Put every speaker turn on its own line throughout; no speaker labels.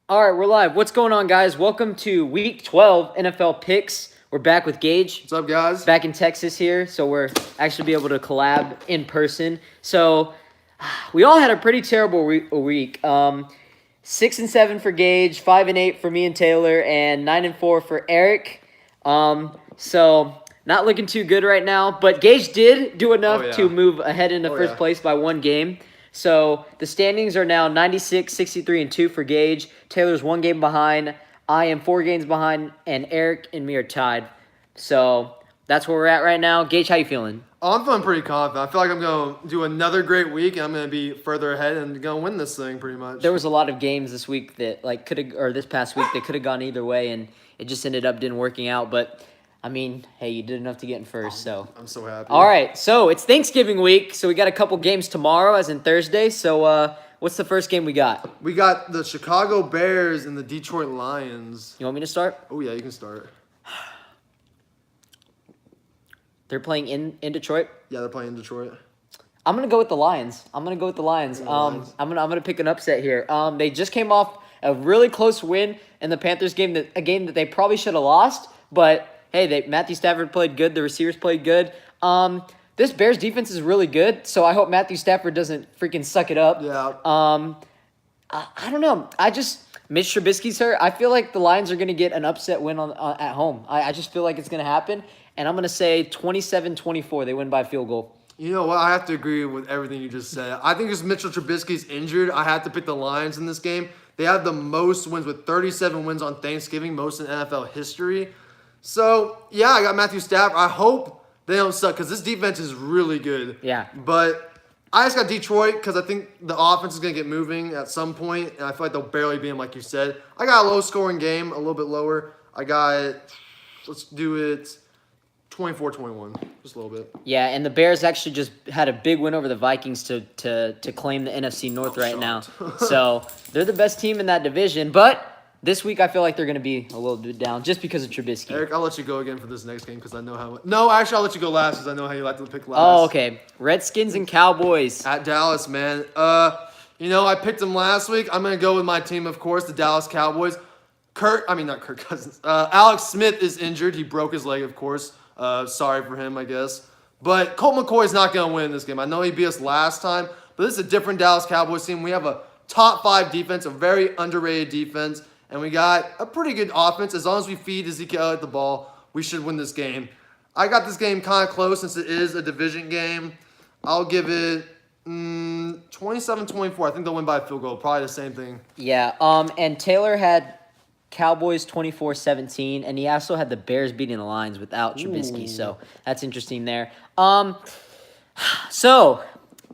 All right, we're live. What's going on, guys? Welcome to Week 12 NFL Picks. We're back with Gage,
What's up, guys?
back in Texas here, so we're actually be able to collab in person. So we all had a pretty terrible week. 6-7 for Gage, 5-8 for me and Taylor, and 9-4 for Eric. So not looking too good right now, but Gage did do enough
yeah.
to move ahead into
Oh,
first
yeah.
place by one game. So the standings are now 96, 63, and 2 for Gage. Taylor's one game behind. I am 4 games behind, and Eric and me are tied. So that's where we're at right now. Gage, how you feeling?
I'm feeling pretty confident. I feel like I'm going to do another great week, and I'm going to be further ahead and going to win this thing pretty much.
There was a lot of games this week that could have, or this past week that could have gone either way, and it just ended up didn't working out. But I mean, hey, you did enough to get in first, so.
I'm so happy.
All right, so it's Thanksgiving week, so we got a couple games tomorrow, as in Thursday. So, what's the first game we got?
We got the Chicago Bears and the Detroit Lions.
You want me to start?
Oh, yeah, you can start.
They're playing in Detroit.
Yeah, they're playing Detroit.
I'm gonna go with the Lions. I'm gonna pick an upset here. They just came off a really close win in the Panthers game, a game that they probably should have lost. But hey, Matthew Stafford played good. The receivers played good. This Bears defense is really good, so I hope Matthew Stafford doesn't freaking suck it up.
Yeah.
I don't know. Mitch Trubisky's hurt. I feel like the Lions are gonna get an upset win at home. I just feel like it's gonna happen, and I'm gonna say 27-24. They win by a field goal.
You know what? I have to agree with everything you just said. I think because Mitchell Trubisky's injured, I have to pick the Lions in this game. They have the most wins with 37 wins on Thanksgiving, most in NFL history. So, yeah, I got Matthew Stafford. I hope they don't suck because this defense is really good.
Yeah.
But I just got Detroit because I think the offense is going to get moving at some point, and I feel like they'll barely beat them, like you said. I got a low-scoring game, a little bit lower. I got, let's do it, 24-21, just a little bit.
Yeah, and the Bears actually just had a big win over the Vikings to claim the NFC North right now. So they're the best team in that division. But this week I feel like they're going to be a little bit down just because of Trubisky.
Aku, I'll let you go again for this next game because I know how. No, actually, I'll let you go last because I know how you like to pick last.
Oh, okay. Redskins and Cowboys.
At Dallas, man. I picked them last week. I'm gonna go with my team, of course, the Dallas Cowboys. Not Kirk Cousins. Alex Smith is injured. He broke his leg, of course. Sorry for him, I guess. But Colt McCoy is not gonna win this game. I know he beat us last time, but this is a different Dallas Cowboys team. We have a top 5 defense, a very underrated defense, and we got a pretty good offense. As long as we feed Ezekiel Elliott the ball, we should win this game. I got this game kind of close since it is a division game. I'll give it 27-24. I think they'll win by a field goal. Probably the same thing.
Yeah, and Taylor had Cowboys 24-17, and he also had the Bears beating the Lions without Trubisky.
Ooh.
So that's interesting there. So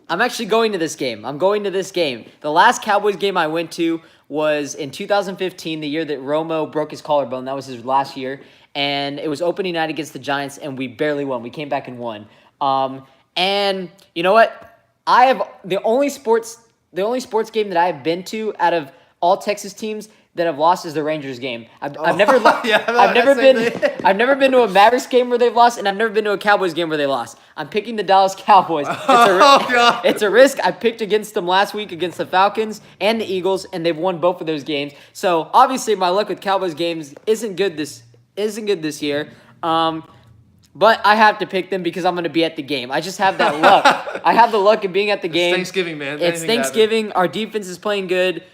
I'm actually going to this game. The last Cowboys game I went to was in 2015, the year that Romo broke his collarbone. That was his last year. And it was opening night against the Giants, and we barely won. We came back and won. And you know what? I have the only sports game that I have been to out of all Texas teams that have lost is the Rangers game. I've never
Yeah,
I've never
same
been
thing.
I've never been to a Mavericks game where they've lost, and I've never been to a Cowboys game where they lost. I'm picking the Dallas Cowboys.
God.
It's a risk. I picked against them last week against the Falcons and the Eagles, and they've won both of those games. So obviously my luck with Cowboys games isn't good this year. But I have to pick them because I'm going to be at the game. I just have that luck. I have the luck of being at the game.
It's Thanksgiving, man.
It's
Anything can happen.
Thanksgiving. Our defense is playing good.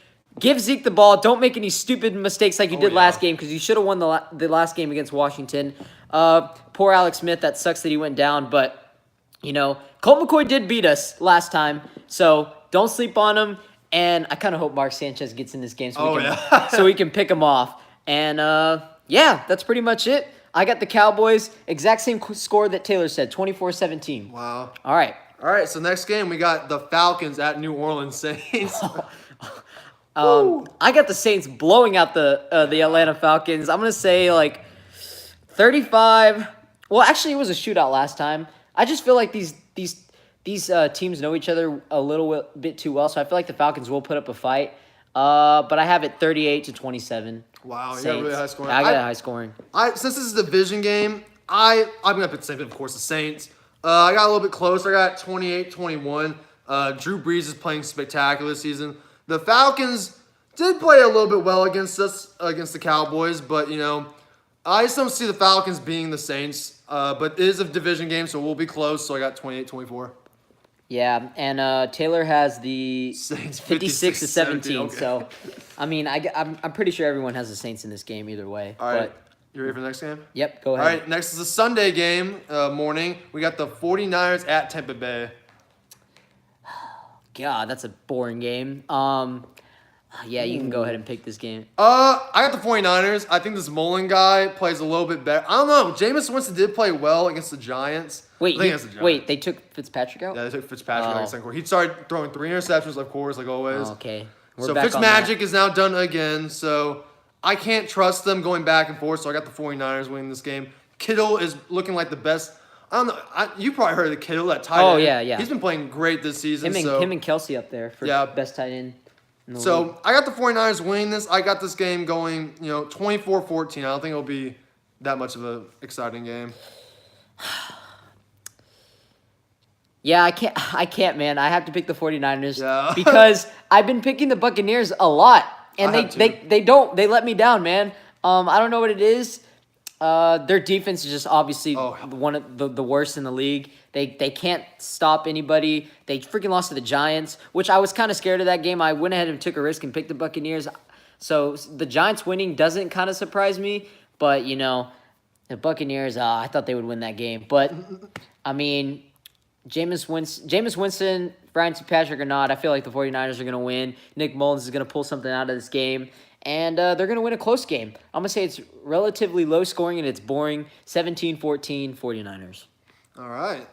Give Zeke the ball. Don't make any stupid mistakes like you did
yeah.
last game because you should have won the last game against Washington. Poor Alex Smith. That sucks that he went down. But, Colt McCoy did beat us last time. So don't sleep on him. And I kind of hope Mark Sanchez gets in this game so we can pick him off. And, that's pretty much it. I got the Cowboys, exact same score that Taylor said, 24-17.
Wow.
All right.
All right, so next game we got the Falcons at New Orleans Saints.
I got the Saints blowing out the Atlanta Falcons. I'm going to say 35. Well, actually, it was a shootout last time. I just feel like these teams know each other a little bit too well, so I feel like the Falcons will put up a fight. But I have it 38-27.
Wow, you
Saints.
got really high scoring.
I got a high scoring.
Since this is a division game, I'm gonna pick the same thing, of course, the Saints. I got a little bit closer. I got 28-21. Drew Brees is playing spectacular this season. The Falcons, did play a little bit well against us, against the Cowboys, but, I just don't see the Falcons being the Saints. But it is a division game, so we'll be close, so I got 28-24.
Yeah, and Taylor has the
Saints
56 to 17.
okay.
So, I mean, I'm pretty sure everyone has the Saints in this game either way.
All right.
But,
You ready for the next game?
yep, go
All
ahead.
right, next is a Sunday game morning. We got the 49ers at Tampa Bay.
God, that's a boring game. Yeah, you can go ahead and pick this game.
I got the 49ers. I think this Mullen guy plays a little bit better. I don't know. Jameis Winston did play well against the Giants.
Wait,
I think against the Giants.
wait, they took Fitzpatrick out?
Yeah, they took Fitzpatrick out in
Oh.
the second quarter. He started throwing 3 interceptions, of course, like always.
Oh, okay. We're
So
back on that.
Fitzmagic is now done again. So I can't trust them going back and forth. So I got the 49ers winning this game. Kittle is looking like the best. I don't know. You probably heard of Kittle, that tight
Oh,
end.
yeah.
He's been playing great this season.
Him and Kelsey up there for
Yeah.
best tight end. In the league.
So I got the 49ers winning this. I got this game going, 24-14. I don't think it'll be that much of an exciting game.
Yeah, I can't, man. I have to pick the 49ers
Yeah.
because I've been picking the Buccaneers a lot, and
I have
they let me down, man. I don't know what it is. Their defense is just obviously one of the worst in the league. They can't stop anybody. They freaking lost to the Giants, which I was kind of scared of that game. I went ahead and took a risk and picked the Buccaneers. So the Giants winning doesn't kind of surprise me, but the Buccaneers, I thought they would win that game. But I mean, Jameis Winston, Brian Patrick or not, I feel like the 49ers are going to win. Nick Mullins is going to pull something out of this game. And they're going to win a close game. I'm going to say it's relatively low scoring and it's boring. 17-14, 49ers.
All right.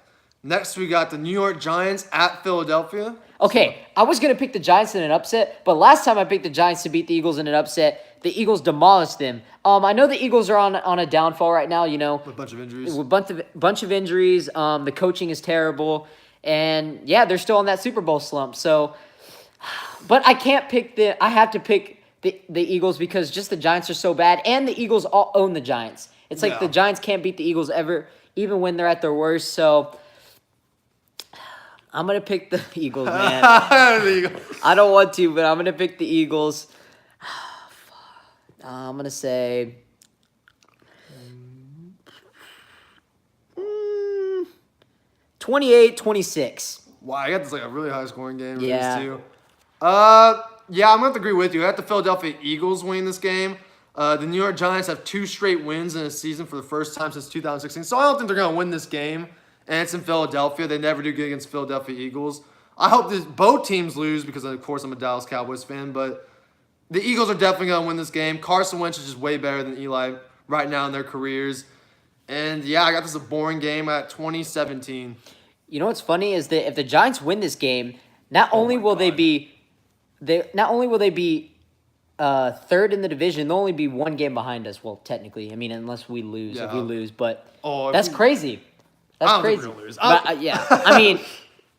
Next, we got the New York Giants at Philadelphia.
Okay, I was going to pick the Giants in an upset, but last time I picked the Giants to beat the Eagles in an upset, the Eagles demolished them. I know the Eagles are on a downfall right now,
With a bunch of injuries.
with bunch of injuries. The coaching is terrible. And, yeah, they're still on that Super Bowl slump. So, but I can't pick I have to pick the Eagles because just the Giants are so bad, and the Eagles all own the Giants. It's like
Yeah.
the Giants can't beat the Eagles ever, even when they're at their worst. So I'm gonna pick the Eagles, man.
The Eagles.
I don't want to, but I'm gonna pick the Eagles. I'm gonna say 28-26.
Wow, I got this like a really high scoring game. for
Yeah.
These two. Yeah, I'm going to have to agree with you. I got the Philadelphia Eagles winning this game. The New York Giants have 2 straight wins in a season for the first time since 2016. So I don't think they're going to win this game. And it's in Philadelphia. They never do good against Philadelphia Eagles. I hope that both teams lose because, of course, I'm a Dallas Cowboys fan. But the Eagles are definitely going to win this game. Carson Wentz is just way better than Eli right now in their careers. And, yeah, I got this a boring game at 2017.
You know what's funny is that if the Giants win this game, not only will they be third in the division, they'll only be 1 game behind us. Well, technically, I mean, unless we lose, if we
Yeah.
lose, but
If
that's
we-
crazy. That's
I don't think
crazy.
we're gonna lose.
But, yeah, I mean,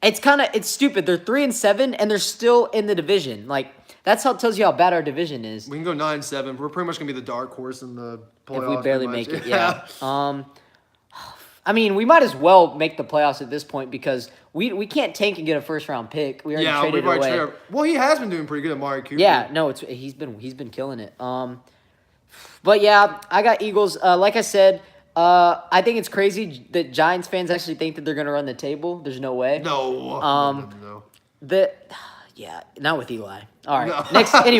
it's stupid. They're 3-7 and they're still in the division. Like that's how it tells you how bad our division is.
We can go 9-7. We're pretty much gonna be the dark horse in the playoffs.
If we barely
pretty
make
much.
it, yeah. I mean, we might as well make the playoffs at this point because we can't tank and get a first round pick. We already
Yeah,
traded
we've
it
already
away.
traded. Well, he has been doing pretty good at Amari Cooper.
Yeah, no, he's been killing it. But yeah, I got Eagles. Like I said, I think it's crazy that Giants fans actually think that they're gonna run the table. There's no way.
No.
Um,
No.
Yeah, not with Eli. All right.
No.
Next
All right,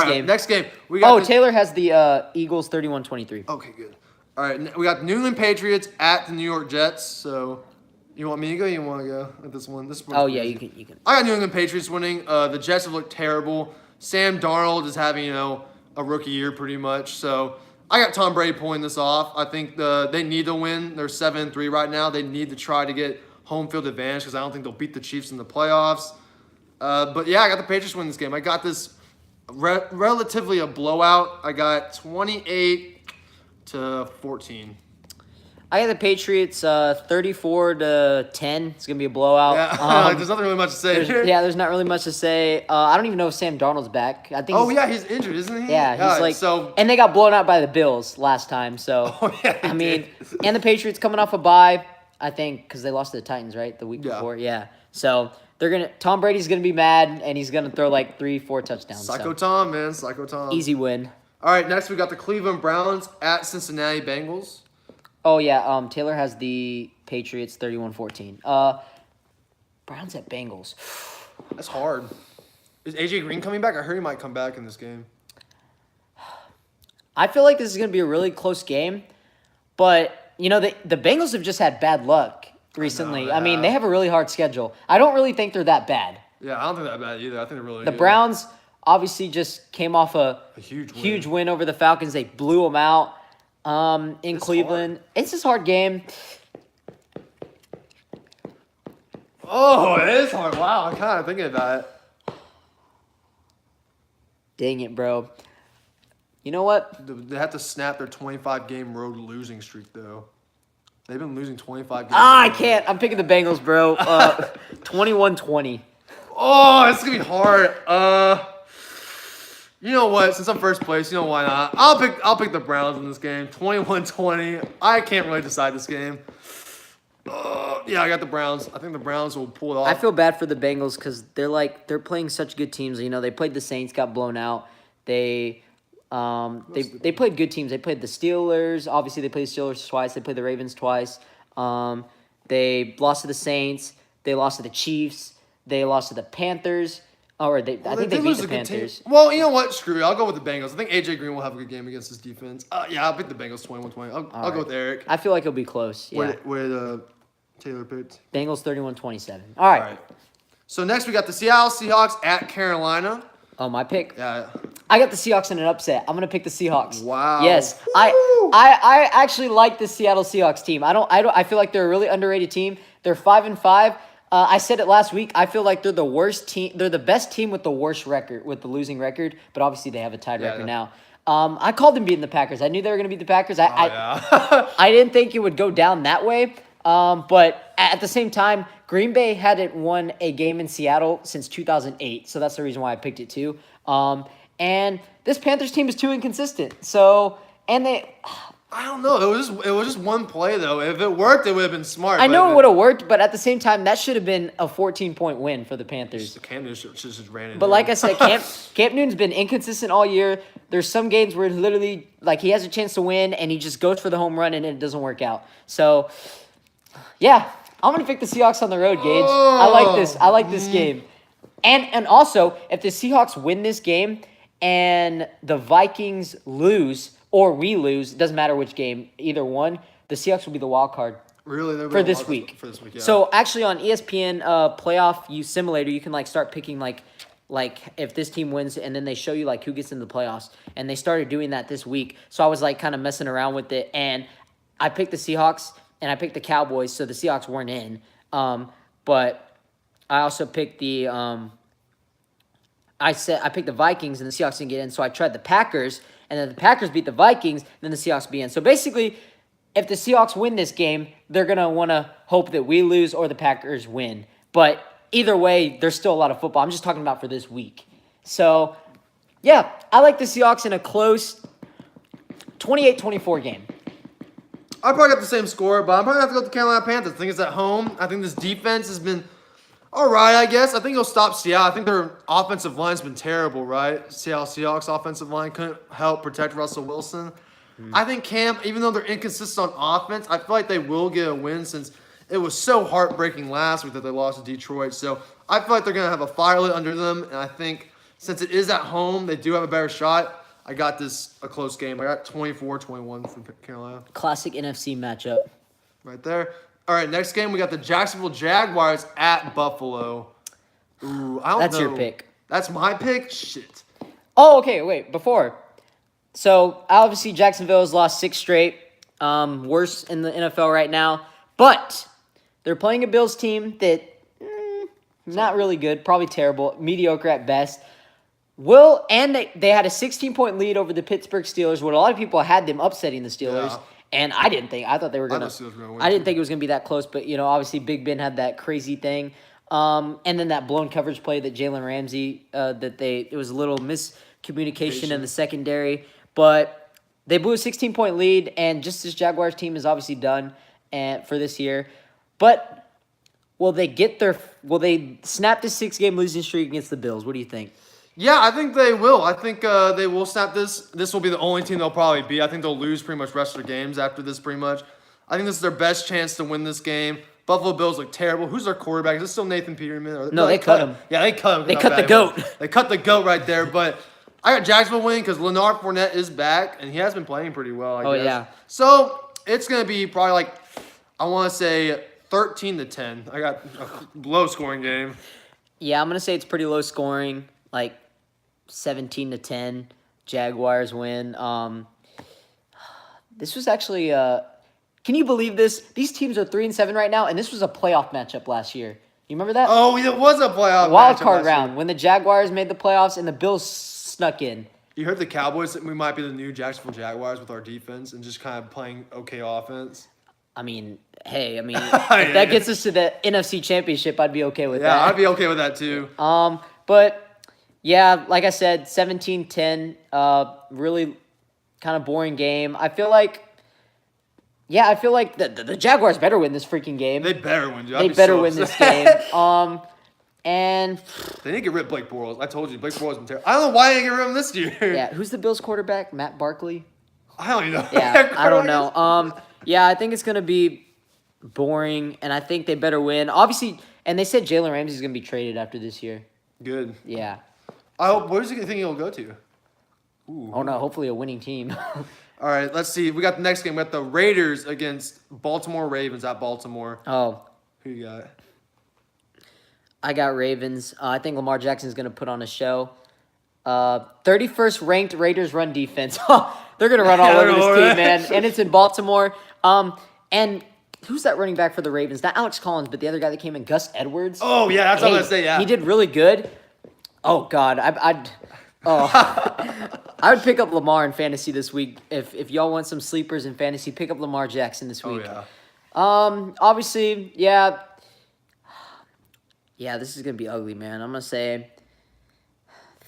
game.
Next game. We got
Taylor has the Eagles 31-23.
Okay, good. All right, we got the New England Patriots at the New York Jets. So, you want me to go? You want to go at this one? This one's
Oh yeah,
crazy.
you can.
I got New England Patriots winning. The Jets have looked terrible. Sam Darnold is having a rookie year pretty much. So I got Tom Brady pulling this off. I think they need to win. They're 7-3 right now. They need to try to get home field advantage because I don't think they'll beat the Chiefs in the playoffs. But yeah, I got the Patriots winning this game. I got this relatively a blowout. I got 28-14.
I got the Patriots 34-10. It's gonna be a blowout.
Yeah, there's nothing really much to say here.
There's not really much to say. I don't even know if Sam Darnold's back. I think.
Oh yeah, he's injured, isn't he?
Yeah, he's
so.
and they got blown out by the Bills last time. So
Oh, yeah, they
I mean,
did.
and the Patriots coming off a bye, I think, because they lost to the Titans right the week
Yeah.
before. Yeah, so Tom Brady's gonna be mad, and he's gonna throw like 3-4 touchdowns.
Psycho
So.
Tom, man. Psycho Tom.
Easy win.
All right, next we got the Cleveland Browns at Cincinnati Bengals.
Oh yeah, Taylor has the Patriots 31-14. Browns at Bengals.
That's hard. Is AJ Green coming back? I heard he might come back in this game.
I feel like this is gonna be a really close game, but the Bengals have just had bad luck recently. I mean, they have a really hard schedule. I don't really think they're that bad.
Yeah, I don't think that bad either. I think they're really
The
good.
Browns obviously just came off a
huge
win over the Falcons. They blew them out in Cleveland.
Hard.
It's just a hard game.
Oh, it is hard. Wow, I'm kind of thinking about it.
Dang it, bro. You know what?
They have to snap their 25-game road losing streak, though. They've been losing 25 games.
I can't. I'm picking the Bengals, bro. 21-20.
Oh, it's going to be hard. You know what? Since I'm first place, why not? I'll pick the Browns in this game. 21-20. I can't really decide this game. Yeah, I got the Browns. I think the Browns will pull it off.
I feel bad for the Bengals because they're playing such good teams. They played the Saints, got blown out. They played good teams. They played the Steelers. Obviously, they played the Steelers twice. They played the Ravens twice. They lost to the Saints. They lost to the Chiefs. They lost to the Panthers. I think they beat the Panthers.
Well, you know what? Screw it. I'll go with the Bengals. I think AJ Green will have a good game against his defense. Yeah, I'll pick the Bengals 21-20. I'll go with Eric.
I feel like it'll be close. Yeah.
With Taylor picked.
Bengals 31-27. All right.
So next we got the Seattle Seahawks at Carolina.
Oh, my pick?
Yeah.
I got the Seahawks in an upset. I'm gonna pick the Seahawks.
Wow.
Yes, I actually like the Seattle Seahawks team. I feel like they're a really underrated team. They're 5-5. I said it last week. I feel like they're the worst team. They're the best team with the worst record, with the losing record. But obviously they have a tied record now. I called them beating the Packers. I knew they were gonna beat the Packers. I didn't think it would go down that way. But at the same time, Green Bay hadn't won a game in Seattle since 2008, so that's the reason why I picked it too. And this Panthers team is too inconsistent. So, and they,
I don't know. It was just one play though. If it worked, it would have been smart.
I know it would have worked, but at the same time, that should have been a 14-point win for the Panthers.
Cam Newton just ran in.
But like I said, Cam Newton's been inconsistent all year. There's some games where literally, like, he has a chance to win, and he just goes for the home run, and it doesn't work out. So, yeah, I'm gonna pick the Seahawks on the road, Gage. I like this game. And also, if the Seahawks win this game and the Vikings lose or we lose, it doesn't matter which game, either one, the Seahawks will be the wild card.
Really?
For this week.
Yeah.
So actually on ESPN playoff simulator, you can like start picking like if this team wins, and then they show you like who gets into the playoffs, and they started doing that this week. So I was like kind of messing around with it, and I picked the Seahawks and I picked the Cowboys, so the Seahawks weren't in. But I also picked the I picked the Vikings and the Seahawks didn't get in, so I tried the Packers, and then the Packers beat the Vikings, then the Seahawks be in. So basically, if the Seahawks win this game, they're going to want to hope that we lose or the Packers win. But either way, there's still a lot of football. I'm just talking about for this week. So, yeah, I like the Seahawks in a close 28-24 game.
I probably got the same score, but I'm probably going to have to go with the Carolina Panthers. I think it's at home. I think this defense has been all right, I guess. I think he'll stop Seattle. I think their offensive line's been terrible, right? Seattle Seahawks offensive line couldn't help protect Russell Wilson. I think Cam, even though they're inconsistent on offense, I feel like they will get a win since it was so heartbreaking last week that they lost to Detroit. So I feel like they're going to have a fire lit under them, and I think since it is at home, they do have a better shot. I got this a close game. I got 24-21 for Carolina.
Classic NFC matchup.
Right there. All right, next game, we got the Jacksonville Jaguars at Buffalo. Ooh, I don't know.
That's your pick.
That's my pick? Shit.
Oh, okay, wait, before. So, obviously, Jacksonville has lost 6 straight. Worst in the NFL right now. But they're playing a Bills team that, not really good, probably terrible, mediocre at best. They had a 16-point lead over the Pittsburgh Steelers, where a lot of people had them upsetting the Steelers. Yeah. And I didn't think. I thought they were going to win. I didn't think it was going to be that close, but, obviously Big Ben had that crazy thing. And then that blown coverage play that Jalen Ramsey, it was a little miscommunication in the secondary. But they blew a 16-point lead, and just this Jaguars team is obviously done for this year. But Will they snap this 6-game losing streak against the Bills? What do you think?
Yeah, I think they will. I think they will snap this. This will be the only team they'll probably beat. I think they'll lose pretty much rest of their games after this pretty much. I think this is their best chance to win this game. Buffalo Bills look terrible. Who's their quarterback? Is this still Nathan Peterman?
No, they cut him.
Yeah, they cut him.
They cut the GOAT.
They cut the GOAT right there. But I got Jacksonville winning because Leonard Fournette is back, and he has been playing pretty well, I guess.
Yeah.
So it's going to be probably like, I want to say 13-10. I got a low-scoring game.
Yeah, I'm going to say it's pretty low scoring, like 17-10. Jaguars win. This was actually can you believe this? These teams are 3-7 right now, and this was a playoff matchup last year. You remember that?
Oh, it was a playoff
Wild
matchup
card
last year.
round when the Jaguars made the playoffs and the Bills snuck in.
You heard the Cowboys that we might be the new Jacksonville Jaguars with our defense and just kind of playing okay offense.
I mean, hey, if that gets us to the NFC Championship, I'd be okay with that.
Yeah, I'd be okay with that too.
But yeah, like I said, 17-10, really kind of boring game. I feel like the Jaguars better win this freaking game.
They better win, dude.
They better win this game. And
they need to get rid of Blake Bortles. I told you, Blake Bortles has been terrible. I don't know why they didn't get rid of him this year.
yeah, who's the Bills quarterback? Matt Barkley?
I don't even know.
Yeah, I don't know. Yeah, I think it's gonna be boring, and I think they better win. Obviously, and they said Jalen Ramsey's gonna be traded after this year.
Good.
Yeah.
I hope. Where's he think he'll go to?
Ooh. Oh no, hopefully a winning team.
All right, let's see. We got the next game. We got the Raiders against Baltimore Ravens at Baltimore.
Oh.
Who you got?
I got Ravens. I think Lamar Jackson's going to put on a show. 31st ranked Raiders run defense. They're going to run all over this team, man. And it's in Baltimore. And who's that running back for the Ravens? Not Alex Collins, but the other guy that came in, Gus Edwards.
Oh, yeah, that's what I was going to say, yeah.
He did really good. Oh, God. I would pick up Lamar in fantasy this week. If y'all want some sleepers in fantasy, pick up Lamar Jackson this week.
Oh, yeah.
Obviously, yeah. Yeah, this is going to be ugly, man. I'm going to say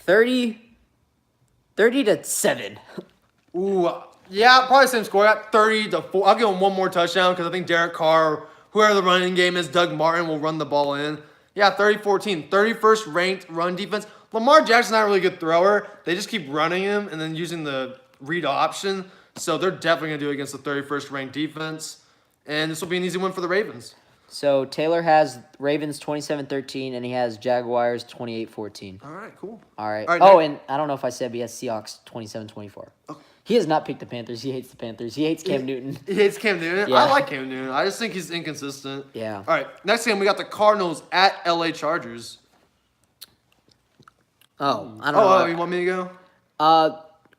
30-7.
Ooh, yeah, probably same score. I got 30-4. I'll give him one more touchdown because I think Derek Carr, whoever the running game is, Doug Martin will run the ball in. Yeah, 30-14. 31st ranked run defense. Lamar Jackson's not a really good thrower. They just keep running him and then using the read option. So they're definitely going to do it against the 31st ranked defense. And this will be an easy win for the Ravens.
So Taylor has Ravens 27-13, and he has Jaguars 28-14.
All right, cool.
All right.
All right,
And I don't know if I said, but he has Seahawks 27-24. Okay. He has not picked the Panthers. He hates the Panthers. He hates Cam Newton.
He hates Cam Newton?
Yeah.
I like Cam Newton. I just think he's inconsistent.
Yeah.
All right, next game we got the Cardinals at LA Chargers.
Oh, I don't know.
Oh, you want me to go?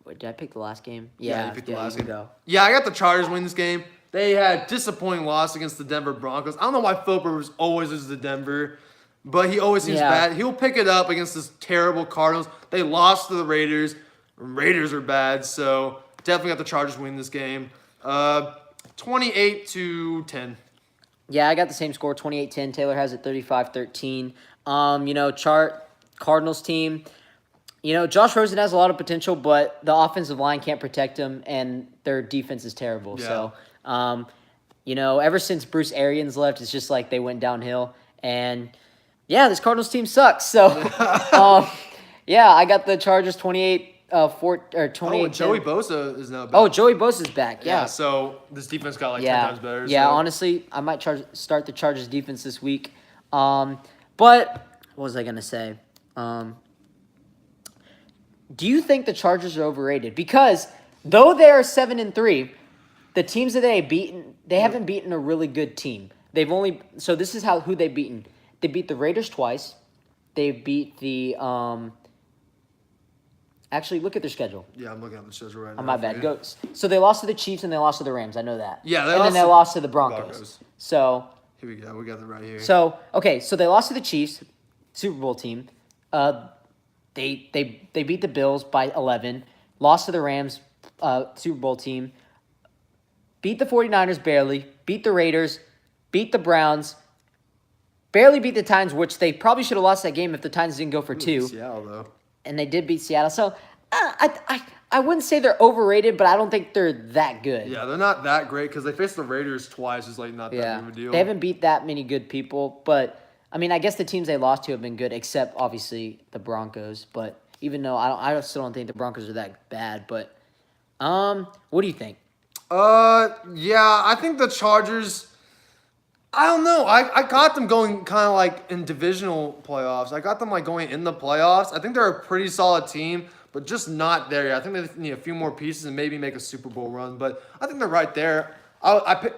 Wait, did I pick the last game?
Yeah, you picked the last game.
Go.
Yeah, I got the Chargers win this game. They had a disappointing loss against the Denver Broncos. I don't know why Philip Rivers always loses to Denver, but he always seems bad. He'll pick it up against this terrible Cardinals. They lost to the Raiders. Raiders are bad, so definitely got the Chargers win this game. 28-10.
Yeah, I got the same score, 28-10. Taylor has it 35-13. Cardinals team. Josh Rosen has a lot of potential, but the offensive line can't protect him, and their defense is terrible.
Yeah.
So, ever since Bruce Arians left, it's just like they went downhill. And, yeah, this Cardinals team sucks. So, yeah, I got the Chargers 28-10.
Joey Bosa is now back.
Oh, Joey Bosa's back, yeah.
So this defense got 10 times better.
Yeah,
so.
Honestly, I might start the Chargers defense this week. But what was I going to say? Do you think the Chargers are overrated? Because though they are 7-3, the teams that they haven't beaten a really good team. So this is who they've beaten. They beat the Raiders twice. They beat the actually look at their schedule.
Yeah, I'm looking at the schedule right now.
My bad. So they lost to the Chiefs and they lost to the Rams. I know that.
Yeah,
then they lost to the Broncos. So
here we go. We got it right here.
So so they lost to the Chiefs, Super Bowl team. They beat the Bills by 11, lost to the Rams, Super Bowl team, beat the 49ers barely, beat the Raiders, beat the Browns, barely beat the Titans, which they probably should have lost that game if the Titans didn't go for 2.
Seattle, though.
And they did beat Seattle. So I I wouldn't say they're overrated, but I don't think they're that good.
Yeah, they're not that great because they faced the Raiders twice. It's like not that
Yeah.
big of a deal.
They haven't beat that many good people, but I mean, I guess the teams they lost to have been good, except obviously the Broncos. But even though I still don't think the Broncos are that bad. But what do you think?
Yeah, I think the Chargers. I don't know. I got them going kind of like in divisional playoffs. I got them like going in the playoffs. I think they're a pretty solid team, but just not there yet. I think they need a few more pieces and maybe make a Super Bowl run. But I think they're right there.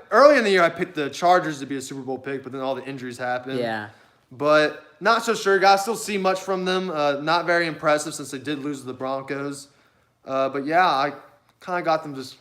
Early in the year, I picked the Chargers to be a Super Bowl pick, but then all the injuries happened.
Yeah.
But not so sure. Guys, still see much from them. Not very impressive since they did lose to the Broncos. But yeah, I kind of got them just.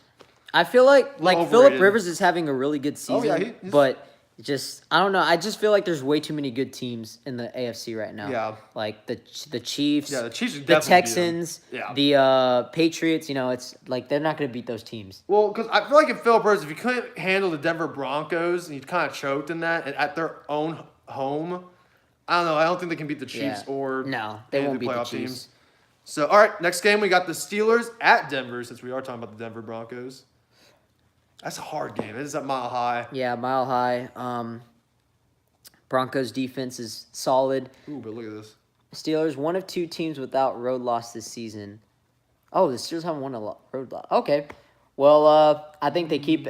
I feel like
overrated.
Phillip Rivers is having a really good season,
Oh, yeah, he's-
but just I don't know. I just feel like there's way too many good teams in the AFC right now.
Yeah.
Like the Chiefs,
Yeah, the Chiefs would
the
definitely beat 'em.
Texans,
Yeah.
the Patriots. You know, it's like they're not going to beat those teams.
Well, because I feel like if Philip Rivers, if you couldn't handle the Denver Broncos, and you kind of choked in that at their own home, I don't know. I don't think they can beat the Chiefs
Yeah.
or
No, they
any of
won't beat the
playoff
Chiefs.
So, all right, next game we got the Steelers at Denver. Since we are talking about the Denver Broncos, that's a hard game. It is at Mile High.
Yeah, Mile High. Broncos defense is solid.
Ooh, but look at this.
Steelers, one of two teams without road loss this season. Oh, the Steelers haven't won a road loss. Okay. Well, I think they keep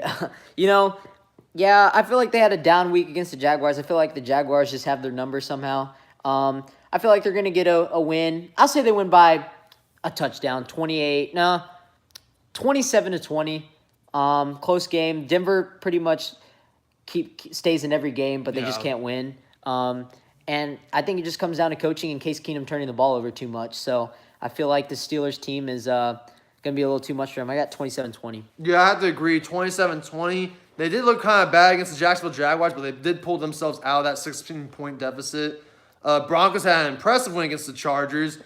yeah, I feel like they had a down week against the Jaguars. I feel like the Jaguars just have their number somehow. I feel like they're going to get a win. I'll say they win by a touchdown, 27-20. Close game. Denver pretty much stays in every game, but they just
Yeah.
can't win. And I think it just comes down to coaching and Case Keenum turning the ball over too much. So I feel like the Steelers team is going to be a little too much for them. I got 27-20.
Yeah, I have to agree. 27-20. They did look kind of bad against the Jacksonville Jaguars, but they did pull themselves out of that 16-point deficit. Broncos had an impressive win against the Chargers.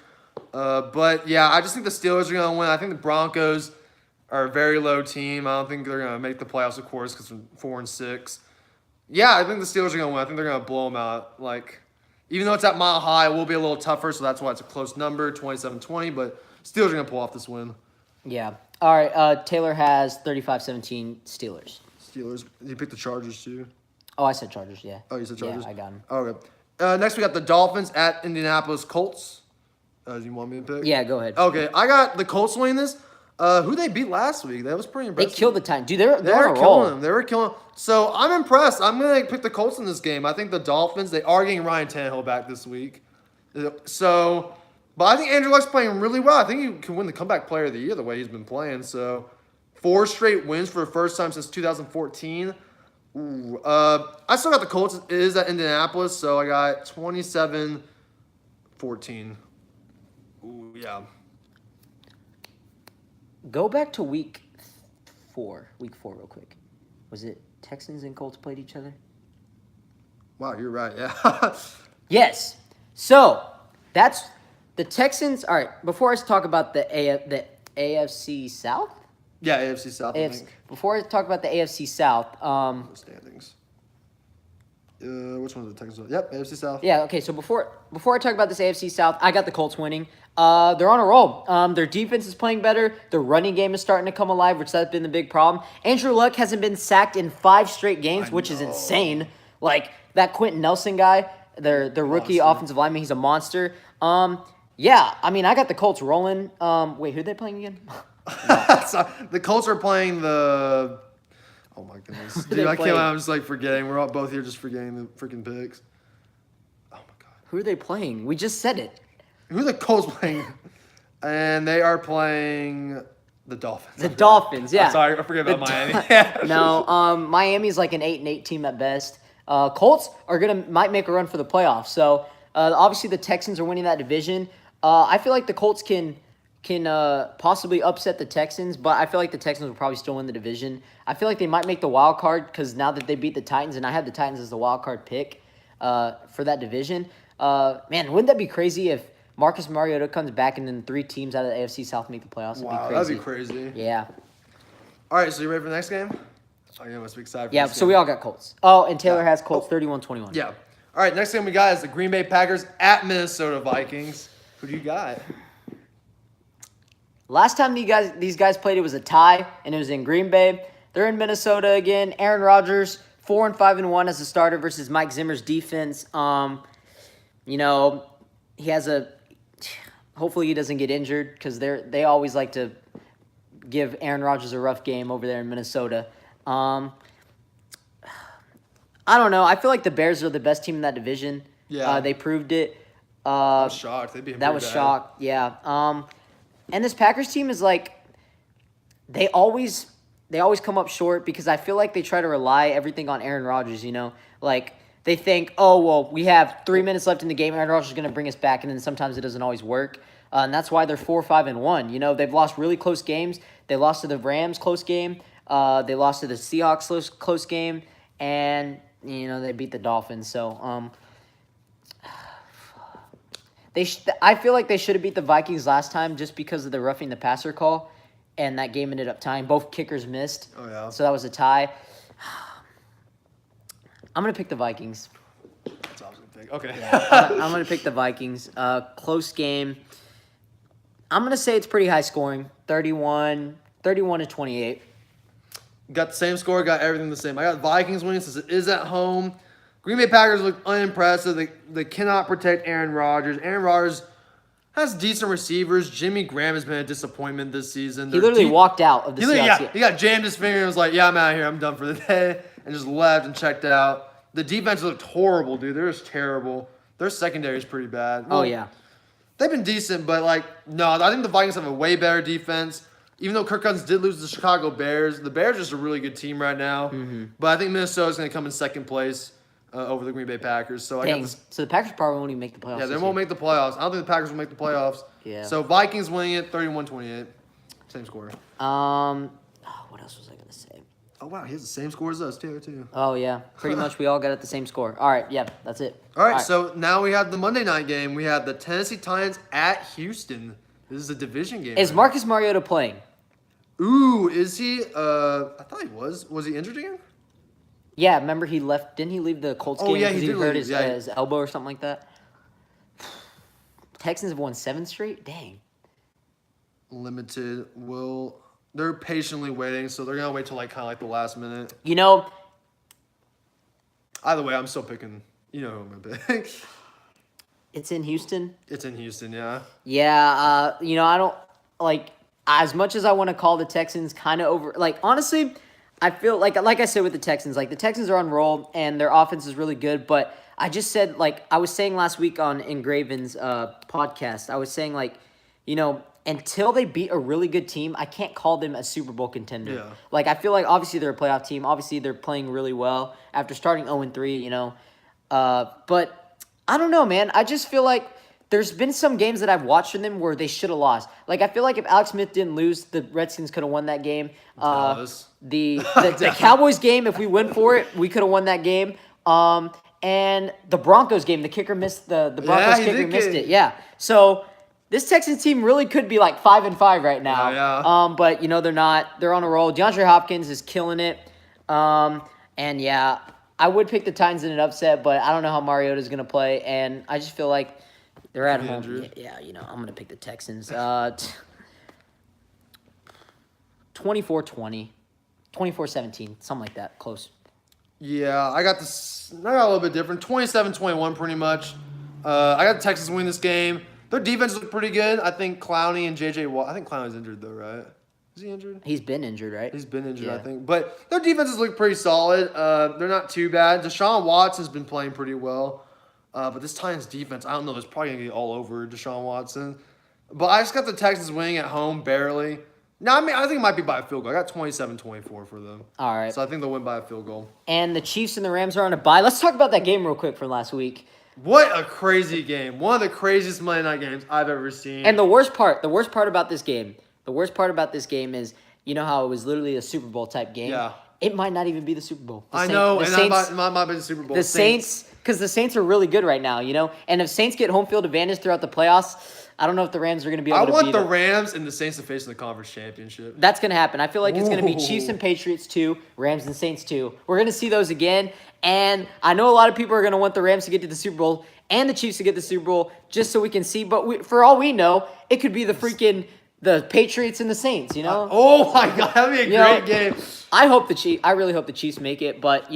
But, yeah, I just think the Steelers are going to win. I think the Broncos are a very low team. I don't think they're going to make the playoffs, of course, because they're 4-6. Yeah, I think the Steelers are going to win. I think they're going to blow them out. Like, even though it's at Mile High, it will be a little tougher, so that's why it's a close number, 27-20. But Steelers are going to pull off this win.
Yeah. All right. Taylor has 35-17 Steelers.
Steelers. You picked the Chargers, too.
Oh, I said Chargers, yeah.
Oh, you said Chargers?
Yeah, I got him.
Okay. Next, we got the Dolphins at Indianapolis Colts. Do you want me to pick?
Yeah, go ahead.
Okay, I got the Colts winning this. Who they beat last week? That was pretty
They
impressive.
killed the time. Dude,
They
they're
were
on a
killing
roll.
them. They were killing them. So I'm impressed. I'm going to pick the Colts in this game. I think the Dolphins, they are getting Ryan Tannehill back this week. So, but I think Andrew Luck's playing really well. I think he can win the comeback player of the year the way he's been playing. So 4 straight wins for the first time since 2014. Ooh, I still got the Colts. It is at Indianapolis, so I got 27-14. Ooh, yeah.
Go back to week 4. Week 4 real quick. Was it Texans and Colts played each other?
Wow, you're right. Yeah.
Yes. So, that's the Texans. All right, before I talk about the AFC South?
Yeah, AFC South, I
AFC,
think.
before I talk about the AFC South,
Standings. Which one's the Texans? Yep, AFC South.
yeah, okay, so before I talk about this AFC South, I got the Colts winning. They're on a roll. Their defense is playing better. Their running game is starting to come alive, which that's been the big problem. Andrew Luck hasn't been sacked in 5 straight games, which is insane. Like, that Quentin Nelson guy, their rookie
Monster.
offensive lineman, he's a monster. Yeah, I mean, I got the Colts rolling. Wait, who are they playing again?
So, the Colts are playing the. Oh my goodness, dude!
They
I
played-
can't. I'm just like forgetting. We're all both here just forgetting the freaking picks. Oh my god,
Who are they playing? We just said it.
who are the Colts playing? And they are playing the Dolphins.
The Dolphins, yeah.
I'm sorry, I forget about
The
Miami.
No, Miami's like an 8-8 team at best. Colts might make a run for the playoffs. So obviously the Texans are winning that division. I feel like the Colts can possibly upset the Texans, but I feel like the Texans will probably still win the division. I feel like they might make the wild card because now that they beat the Titans, and I had the Titans as the wild card pick for that division. Man, wouldn't that be crazy if Marcus Mariota comes back and then 3 teams out of the AFC South make the playoffs?
Wow, that'd be crazy.
Yeah.
All right, so you ready for the next game? Oh, you must be excited. For
Yeah,
this
so
game.
we all got Colts. Oh, and Taylor has Colts 31-21.
Yeah. All right, next game we got is the Green Bay Packers at Minnesota Vikings. Who do you got?
Last time these guys played, it was a tie, and it was in Green Bay. They're in Minnesota again. Aaron Rodgers, 4-5-1 as a starter versus Mike Zimmer's defense. You know, he has a. Hopefully, he doesn't get injured because they always like to give Aaron Rodgers a rough game over there in Minnesota. I don't know. I feel like the Bears are the best team in that division.
Yeah.
They proved it.
I was shocked. They beat him
That
pretty
was
bad.
shocked. Yeah. And this Packers team is like, they always come up short because I feel like they try to rely everything on Aaron Rodgers. You know, like they think, oh well, we have 3 minutes left in the game. Aaron Rodgers is going to bring us back, and then sometimes it doesn't always work. And that's why they're 4-5-1. You know, they've lost really close games. They lost to the Rams close game. They lost to the Seahawks close game, and you know they beat the Dolphins. So I feel like they should have beat the Vikings last time just because of the roughing the passer call, and that game ended up tying. Both kickers missed.
Oh, yeah.
So that was a tie. I'm gonna pick the Vikings.
That's what I was gonna pick. Okay.
I'm gonna pick the Vikings. Close game. I'm gonna say it's pretty high scoring. 31-28.
Got the same score. Got everything the same. I got Vikings winning since it is at home. Green Bay Packers look unimpressive. They cannot protect Aaron Rodgers. Aaron Rodgers has decent receivers. Jimmy Graham has been a disappointment this season.
He literally walked out of the Seahawks.
He got jammed his finger and was like, yeah, I'm out of here. I'm done for the day. And just left and checked out. The defense looked horrible, dude. They're just terrible. Their secondary is pretty bad.
Oh, yeah.
They've been decent, but, no, I think the Vikings have a way better defense. Even though Kirk Cousins did lose to the Chicago Bears, the Bears are just a really good team right now. Mm-hmm. But I think Minnesota's going to come in second place over the Green Bay Packers. So
So the Packers probably won't even make the playoffs.
Yeah, they won't make the playoffs. I don't think the Packers will make the playoffs.
Yeah.
So Vikings winning it, 31-28. Same score.
What else was I gonna say?
Oh, wow. He has the same score as us, too.
Oh yeah, pretty much we all got at the same score. All right, yeah, that's it.
All right, so now we have the Monday night game. We have the Tennessee Titans at Houston. This is a division game.
Is Marcus Mariota playing?
Ooh, is he? I thought he was. Was he injured again?
Yeah, remember he left. Didn't he leave the Colts game
yeah,
because
he
he
did
hurt
leave,
his elbow or something like that? Texans have won 7 straight. Dang.
Limited they're patiently waiting, so they're gonna wait till the last minute.
You know,
Either way, I'm still picking. You know who I'm gonna pick.
it's in Houston.
It's in Houston, yeah.
Yeah, you know, I don't like as much as I want to call the Texans kind of over. Like honestly, I feel like I said with the Texans, like the Texans are on roll and their offense is really good. But I just said I was saying last week on Engraven's podcast, I was saying you know, until they beat a really good team, I can't call them a Super Bowl contender.
Yeah.
I feel like obviously they're a playoff team. Obviously they're playing really well after starting 0-3. You know, but I don't know, man. I just feel like there's been some games that I've watched from them where they should have lost. I feel like if Alex Smith didn't lose, the Redskins could have won that game. The Cowboys game, if we win for it, we could have won that game. And the Broncos game, the kicker missed the Broncos kicker missed it. Yeah. So this Texans team really could be 5-5 right now.
Yeah.
But you know they're not. They're on a roll. DeAndre Hopkins is killing it. And yeah, I would pick the Titans in an upset, but I don't know how Mariota is gonna play, and I just feel like they're at home.
Injured.
Yeah, you know, I'm going to pick the Texans. 24-20, 24-17, something like that, close.
Yeah, I got a little bit different. 27-21 pretty much. I got the Texans winning this game. Their defense looked pretty good. I think Clowney and J.J. Watt. I think Clowney's injured though, right? Is he injured?
He's been injured, right?
He's been injured,
Yeah.
I think. But their defenses look pretty solid. They're not too bad. Deshaun Watson's been playing pretty well. But this Titans defense, I don't know. It's probably going to get all over Deshaun Watson. But I just got the Texans winning at home barely. No, I think it might be by a field goal. I got 27-24 for them.
All right.
So I think they'll win by a field goal.
And the Chiefs and the Rams are on a bye. Let's talk about that game real quick from last week.
What a crazy game. One of the craziest Monday night games I've ever seen.
And the worst part about this game is, you know how it was literally a Super Bowl type game?
Yeah.
It might not even be the Super Bowl.
I know, and that might be the Super Bowl.
The Saints, because the Saints are really good right now, you know? And if Saints get home field advantage throughout the playoffs, I don't know if the Rams are going to be able to beat
I want the
them.
Rams and the Saints to face in the conference championship.
That's going to happen. I feel like it's going to be
Ooh.
Chiefs and Patriots 2, Rams and Saints 2. We're going to see those again. And I know a lot of people are going to want the Rams to get to the Super Bowl and the Chiefs to get the Super Bowl just so we can see. But for all we know, it could be the freaking the Patriots and the Saints. You know,
Oh my God, that'd be a
You know,
great game.
I really hope the Chiefs make it, but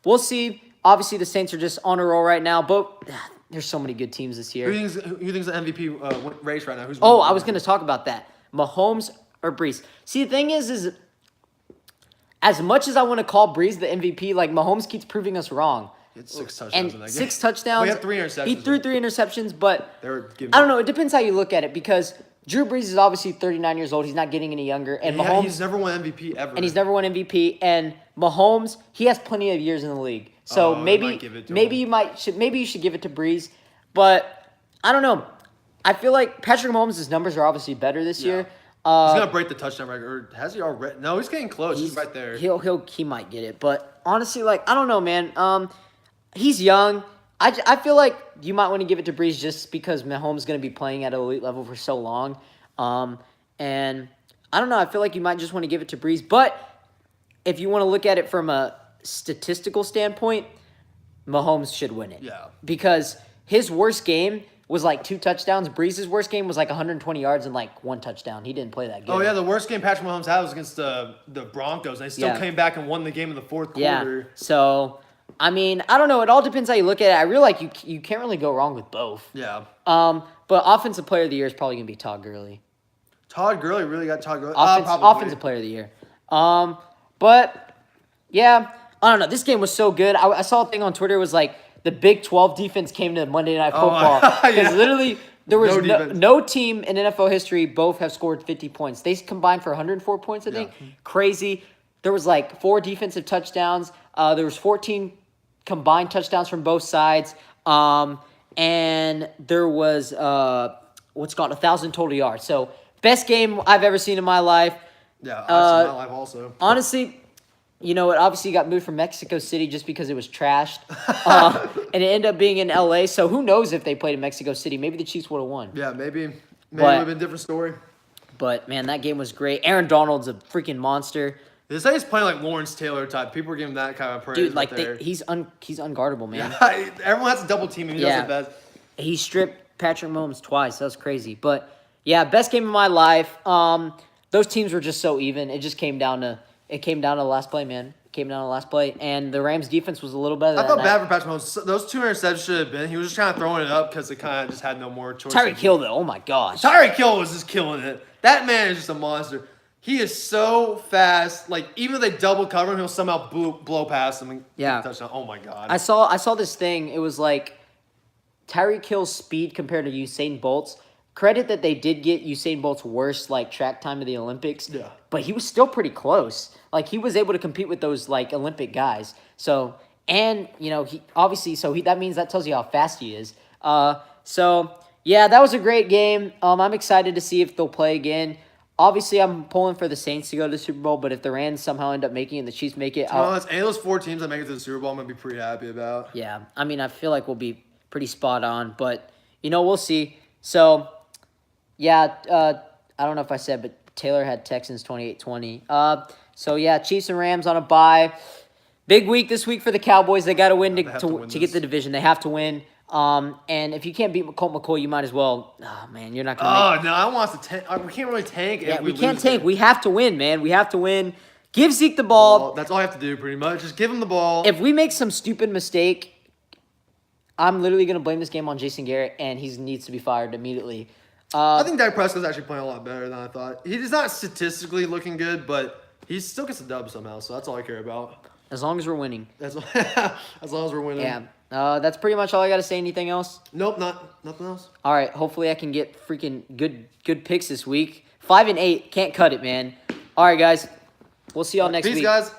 we'll see. Obviously, the Saints are just on a roll right now, but there's so many good teams this year.
Who thinks the MVP race right now? Who's
Oh,
winning?
I was gonna talk about that. Mahomes or Breeze. See, the thing is as much as I want to call Breeze the MVP, like Mahomes keeps proving us wrong.
He had 6 touchdowns
And
in that game.
6 touchdowns.
Well, he had 3 interceptions.
He threw 3 interceptions, but
They were giving
I don't know. It depends how you look at it because Drew Brees is obviously 39 years old. He's not getting any younger, and Mahomes
he's never won MVP ever.
and he's never won MVP. And Mahomes, he has plenty of years in the league, so
they
maybe
might give it to
maybe
him.
you should give it to Breeze, but I don't know. I feel like Patrick Mahomes' numbers are obviously better this year.
He's gonna break the touchdown record. Or has he already? No, he's getting close. He's right there.
He might get it, but honestly, like I don't know, man. He's young. I feel like you might want to give it to Breeze just because Mahomes is going to be playing at an elite level for so long. And I don't know. I feel like you might just want to give it to Breeze. But if you want to look at it from a statistical standpoint, Mahomes should win it.
Yeah.
Because his worst game was like 2 touchdowns. Breeze's worst game was like 120 yards and like 1 touchdown. He didn't play that good.
Oh yeah, the worst game Patrick Mahomes had was against the Broncos, and they still
Yeah.
came back and won the game in the fourth
Yeah.
quarter.
So, I mean, I don't know. It all depends how you look at it. I really like you can't really go wrong with both.
Yeah.
But offensive player of the year is probably gonna be Todd Gurley.
Todd Gurley really got Todd Gurley.
Offensive player of the year. But yeah, I don't know. This game was so good. I saw a thing on Twitter. It was like the Big 12 defense came to Monday Night Football because
yeah.
literally there was
No
no,
defense.
no team in NFL history both have scored 50 points. They combined for 104 points. I think crazy. There was like 4 defensive touchdowns. There was 14 combined touchdowns from both sides. And there was what's called 1,000 total yards. So best game I've ever seen in my life.
Yeah, I've seen my life also.
Honestly, you know, it obviously got moved from Mexico City just because it was trashed. And it ended up being in LA. So who knows if they played in Mexico City? Maybe the Chiefs would have won.
Yeah, maybe it would
But-
have been a different story.
But man, that game was great. Aaron Donald's a freaking monster.
They say he's playing like Lawrence Taylor type. People are giving that kind of praise.
Dude, like
right there.
he's unguardable, man.
Everyone has to double team him. He
Yeah.
does the best.
He stripped Patrick Mahomes twice. That was crazy. But yeah, best game of my life. Those teams were just so even. It just came down to the last play, man. It came down to the last play. And the Rams defense was a little better
I
that
felt
night.
bad for Patrick Mahomes. Those 2 interceptions should have been. He was just kind of throwing it up because it kind of just had no more choice.
Tyreek Hill though, oh my gosh.
Tyreek Hill was just killing it. That man is just a monster. He is so fast. Like even if they double cover him, he'll somehow blow past him and
Yeah.
get a touchdown. Oh my god.
I saw this thing. It was like Tyreek Hill's speed compared to Usain Bolt's. Credit that they did get Usain Bolt's worst like track time of the Olympics.
Yeah.
But he was still pretty close. Like he was able to compete with those like Olympic guys. So and you know he obviously that tells you how fast he is. So yeah, that was a great game. I'm excited to see if they'll play again. Obviously, I'm pulling for the Saints to go to the Super Bowl, but if the Rams somehow end up making it and the Chiefs make it,
Any of those 4 teams that make it to the Super Bowl, I'm gonna be pretty happy about.
yeah, I mean, I feel like we'll be pretty spot on, but, we'll see. So, yeah, I don't know if I said, but Taylor had Texans 28-20. So, yeah, Chiefs and Rams on a bye. Big week this week for the Cowboys. They got to win
They have to win
to get
this.
the division. They have to win. And if you can't beat Colt McCoy, you might as well. Oh, man, you're not going to make
Oh no, I want us to tank. We can't really tank.
Yeah,
if
we
we
can't
lose
tank.
it.
We have to win, man. We have to win. Give Zeke the ball.
Well, that's all I have to do, pretty much. Just give him the ball.
If we make some stupid mistake, I'm literally going to blame this game on Jason Garrett, and he needs to be fired immediately.
I think Dak Prescott's actually playing a lot better than I thought. He's not statistically looking good, but he still gets a dub somehow. So that's all I care about.
As long as we're winning.
That's all, as long as we're winning.
Yeah. That's pretty much all I got to say. Anything else?
Nope, nothing else.
All right. Hopefully I can get freaking good picks this week. 5-8. Can't cut it, man. All right, guys. We'll see y'all next
Peace,
week.
guys.